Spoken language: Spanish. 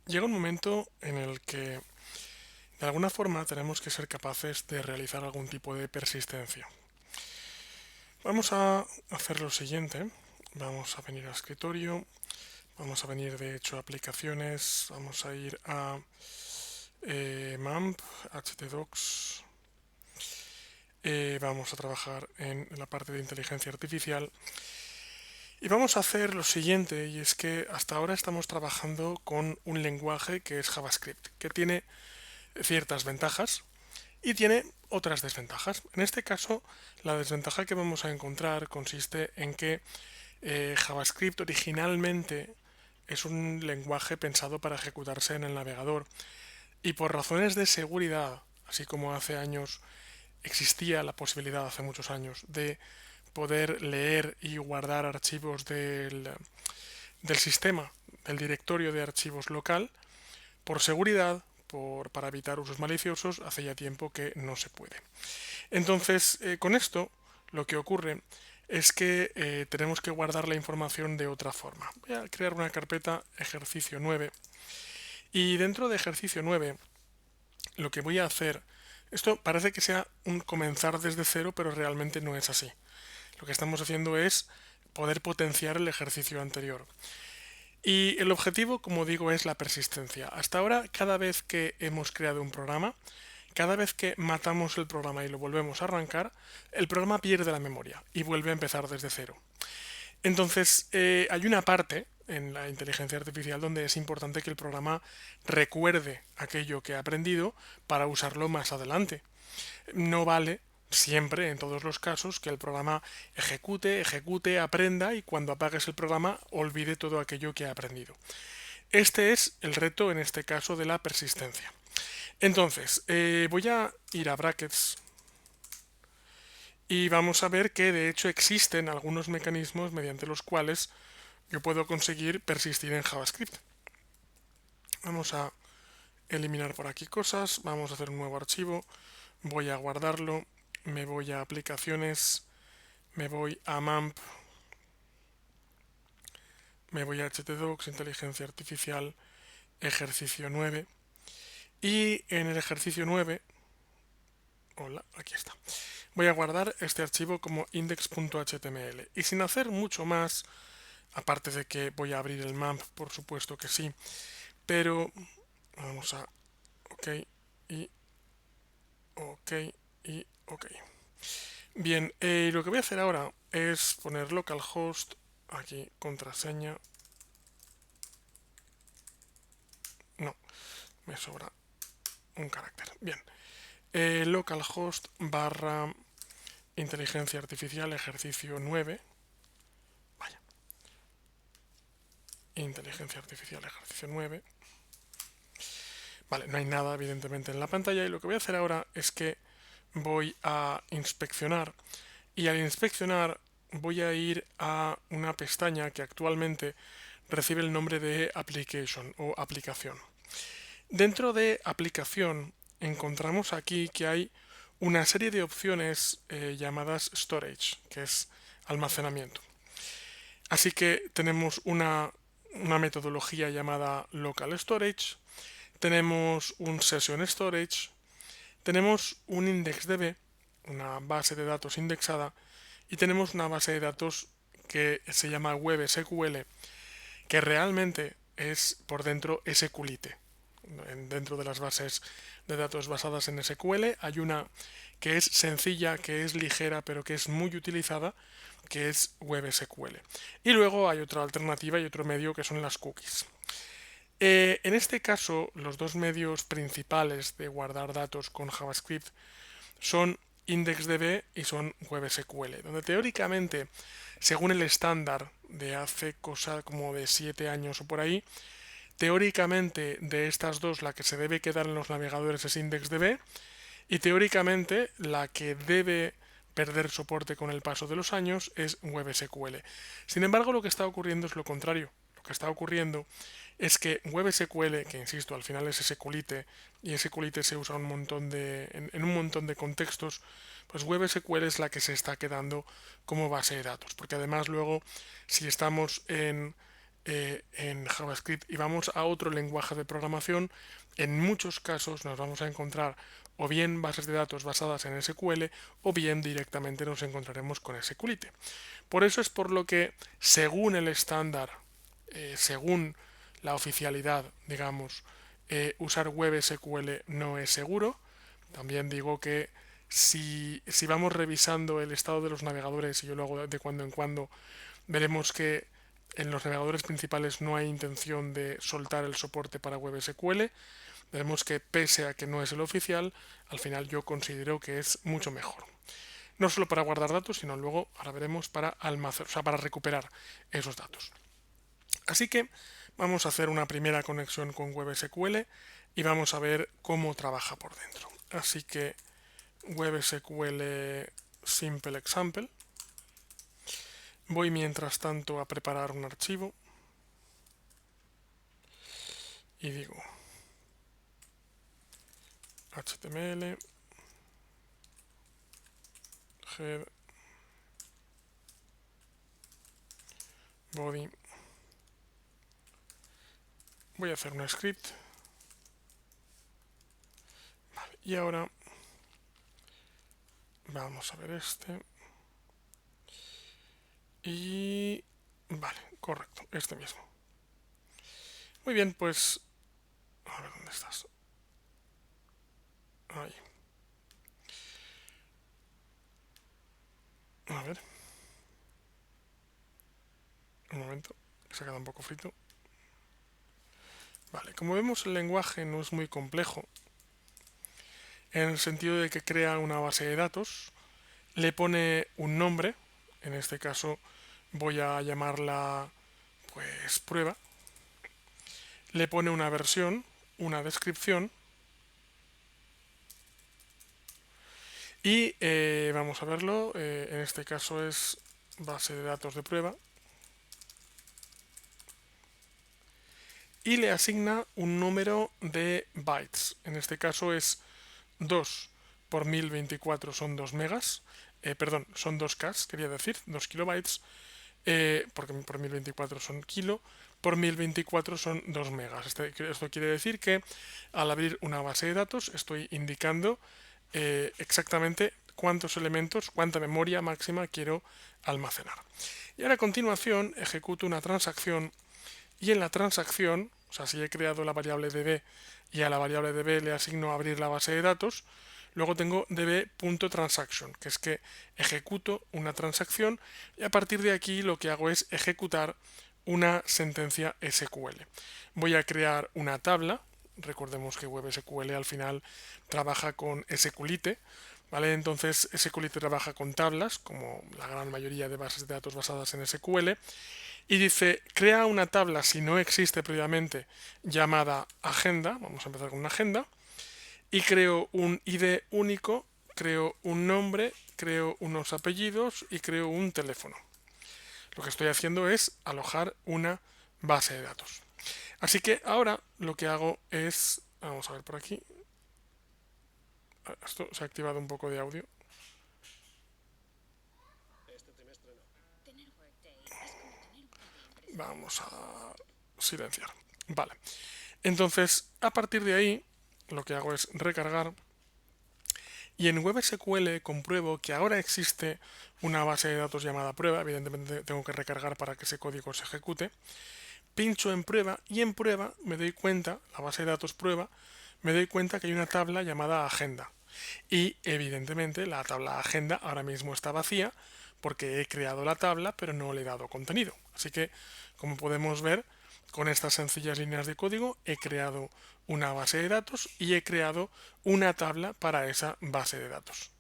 Llega un momento en el que de alguna forma tenemos que ser capaces de realizar algún tipo de persistencia. Vamos a hacer lo siguiente. Vamos a venir a escritorio, vamos a venir de hecho a aplicaciones, vamos a ir a MAMP, htdocs, vamos a trabajar en la parte de inteligencia artificial y vamos a hacer lo siguiente, y es que hasta ahora estamos trabajando con un lenguaje que es JavaScript, que tiene ciertas ventajas y tiene otras desventajas. En este caso, la desventaja que vamos a encontrar consiste en que JavaScript originalmente es un lenguaje pensado para ejecutarse en el navegador y por razones de seguridad, así como hace años existía la posibilidad, hace muchos años, de poder leer y guardar archivos del sistema, del directorio de archivos local, por seguridad, para evitar usos maliciosos, hace ya tiempo que no se puede. Entonces, con esto, lo que ocurre es que tenemos que guardar la información de otra forma. Voy a crear una carpeta ejercicio 9 y dentro de ejercicio 9 lo que voy a hacer, esto parece que sea un comenzar desde cero, pero realmente no es así. Lo que estamos haciendo es poder potenciar el ejercicio anterior. Y el objetivo, como digo, es la persistencia. Hasta ahora, cada vez que hemos creado un programa, cada vez que matamos el programa y lo volvemos a arrancar, el programa pierde la memoria y vuelve a empezar desde cero. Entonces, hay una parte en la inteligencia artificial donde es importante que el programa recuerde aquello que ha aprendido para usarlo más adelante. No vale siempre, en todos los casos, que el programa ejecute, aprenda y cuando apagues el programa olvide todo aquello que ha aprendido. Este es el reto, en este caso, de la persistencia. Entonces, voy a ir a brackets y vamos a ver que de hecho existen algunos mecanismos mediante los cuales yo puedo conseguir persistir en JavaScript. Vamos a eliminar por aquí cosas, vamos a hacer un nuevo archivo, voy a guardarlo, me voy a aplicaciones, me voy a MAMP, me voy a htdocs, inteligencia artificial, ejercicio 9 y en el ejercicio 9, hola, aquí está, voy a guardar este archivo como index.html y sin hacer mucho más, aparte de que voy a abrir el MAMP, por supuesto que sí, pero vamos a OK y OK y OK. Bien, lo que voy a hacer ahora es poner localhost, aquí contraseña, no, me sobra un carácter. Bien, localhost barra inteligencia artificial ejercicio 9, vaya, inteligencia artificial ejercicio 9. Vale, no hay nada evidentemente en la pantalla y lo que voy a hacer ahora es que voy a inspeccionar y al inspeccionar voy a ir a una pestaña que actualmente recibe el nombre de Application o aplicación. Dentro de aplicación encontramos aquí que hay una serie de opciones llamadas storage, que es almacenamiento. Así que tenemos una metodología llamada local storage, tenemos un session storage, tenemos un IndexDB, una base de datos indexada, y tenemos una base de datos que se llama WebSQL, que realmente es por dentro SQLite. Dentro de las bases de datos basadas en SQL hay una que es sencilla, que es ligera, pero que es muy utilizada, que es WebSQL. Y luego hay otra alternativa y otro medio que son las cookies. En este caso, los dos medios principales de guardar datos con JavaScript son IndexDB y son WebSQL, donde teóricamente, según el estándar de hace cosa como de 7 años o por ahí, teóricamente de estas dos la que se debe quedar en los navegadores es IndexDB y teóricamente la que debe perder soporte con el paso de los años es WebSQL. Sin embargo, lo que está ocurriendo es lo contrario. Lo que está ocurriendo es que WebSQL, que insisto, al final es SQLite y SQLite se usa en un montón de contextos, pues WebSQL es la que se está quedando como base de datos. Porque además luego, si estamos en JavaScript y vamos a otro lenguaje de programación, en muchos casos nos vamos a encontrar o bien bases de datos basadas en SQL o bien directamente nos encontraremos con SQLite. Por eso es por lo que, según el estándar, según la oficialidad, digamos, usar Web SQL no es seguro. También digo que si vamos revisando el estado de los navegadores, y yo lo hago de cuando en cuando, veremos que en los navegadores principales no hay intención de soltar el soporte para Web SQL. Veremos que pese a que no es el oficial, al final yo considero que es mucho mejor. No solo para guardar datos, sino luego, ahora veremos, para almacenar, o sea, para recuperar esos datos. Así que vamos a hacer una primera conexión con WebSQL y vamos a ver cómo trabaja por dentro. Así que WebSQL Simple Example. Voy mientras tanto a preparar un archivo y digo HTML head body. Voy a hacer un script. Vale, y ahora vamos a ver este. Y vale, correcto, este mismo. Muy bien, pues a ver dónde estás. Ahí. A ver. Un momento, se ha quedado un poco frito. Vale, como vemos el lenguaje no es muy complejo, en el sentido de que crea una base de datos, le pone un nombre, en este caso voy a llamarla pues prueba, le pone una versión, una descripción y vamos a verlo, en este caso es base de datos de prueba y le asigna un número de bytes, en este caso es 2 por 1024 son 2 megas, perdón, son 2K, quería decir, 2 kilobytes, porque por 1024 son kilo, por 1024 son 2 megas. Esto quiere decir que al abrir una base de datos estoy indicando exactamente cuántos elementos, cuánta memoria máxima quiero almacenar. Y ahora a continuación ejecuto una transacción y en la transacción, o sea, si he creado la variable db y a la variable db le asigno abrir la base de datos, luego tengo db.transaction, que es que ejecuto una transacción y a partir de aquí lo que hago es ejecutar una sentencia SQL. Voy a crear una tabla, recordemos que WebSQL al final trabaja con SQLite, ¿vale? Entonces SQLite trabaja con tablas, como la gran mayoría de bases de datos basadas en SQL, y dice, crea una tabla si no existe previamente llamada agenda, vamos a empezar con una agenda, y creo un ID único, creo un nombre, creo unos apellidos y creo un teléfono. Lo que estoy haciendo es alojar una base de datos. Así que ahora lo que hago es, vamos a ver por aquí, esto se ha activado un poco de audio. Vamos a silenciar. Vale. Entonces, a partir de ahí, lo que hago es recargar. Y en WebSQL compruebo que ahora existe una base de datos llamada prueba. Evidentemente tengo que recargar para que ese código se ejecute. Pincho en prueba y en prueba me doy cuenta, la base de datos prueba, me doy cuenta que hay una tabla llamada agenda. Y evidentemente la tabla agenda ahora mismo está vacía porque he creado la tabla pero no le he dado contenido. Así que, como podemos ver, con estas sencillas líneas de código he creado una base de datos y he creado una tabla para esa base de datos.